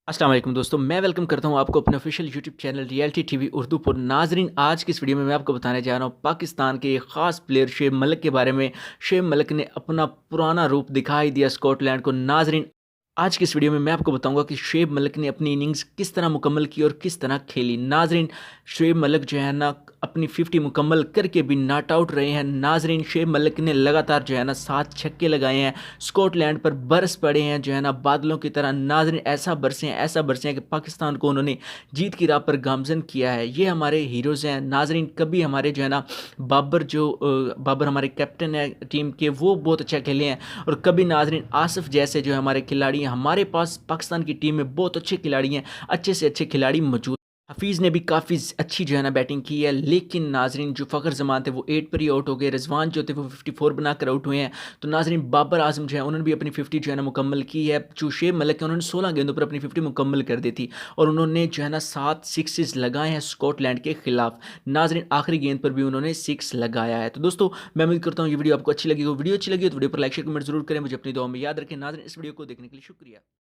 अस्सलाम वालेकुम दोस्तों, मैं वेलकम करता हूं आपको अपने official YouTube channel reality TV Urdu पर। नाजरीन, आज की इस वीडियो में मैं आपको बताने जा रहा हूं पाकिस्तान के एक ख़ास प्लेयर शेब मलिक के बारे में। शेब मलिक ने अपना पुराना रूप दिखाई दिया स्कॉटलैंड को। नाजरीन, आज की इस वीडियो में मैं आपको बताऊंगा कि शेब मलिक ने अपनी इनिंग्स किस तरह मुकम्मल की और किस तरह खेली। नाजरीन, शेब मलिक जो है ना अपनी 50 मुकम्मल करके भी नॉट आउट रहे हैं। नाजरीन, शेब मलिक ने लगातार जो है ना 7 छक्के लगाए हैं। स्कॉटलैंड पर बरस पड़े हैं जो है ना बादलों की तरह। नाजरीन, ऐसा बरसे हैं कि पाकिस्तान को उन्होंने जीत की राह पर गामजन किया है। ये हमारे हीरोज़ हैं। नाजरीन, कभी हमारे जो है ना बाबर हमारे कैप्टन है टीम के, वो बहुत अच्छा खेले हैं। और कभी नाजरीन आसिफ जैसे जो है हमारे खिलाड़ी हैं। हमारे पास पाकिस्तान की टीम में बहुत अच्छे खिलाड़ी हैं, अच्छे से अच्छे खिलाड़ी मौजूद। हफीज़ ने भी काफ़ी अच्छी जो है ना बैटिंग की है, लेकिन नाजरीन जो फ़खर जमान थे वो 8 पर ही आउट हो गए। रिजवान जो थे वो 54 बनाकर आउट हुए हैं। तो नाजरीन, बाबर आजम जो है उन्होंने भी अपनी 50 जो है ना मुकम्मल की है। जो शेब मलिक है उन्होंने 16 गेंदों पर अपनी 50 मुकम्मल कर दी थी और उन्होंने जो है ना 7 सिक्सेस लगाए हैं स्कॉटलैंड के खिलाफ। नाजरीन, आखिरी गेंद पर भी उन्होंने 6 लगाया है। तो दोस्तों, मैं उम्मीद करता हूँ ये वीडियो आपको अच्छी लगी हो। वीडियो अच्छी लगी हो तो वीडियो पर लाइक शेयर कमेंट जरूर करें। मुझे अपनी दुआ में याद रखें। नाजरीन, इस वीडियो को देखने के लिए शुक्रिया।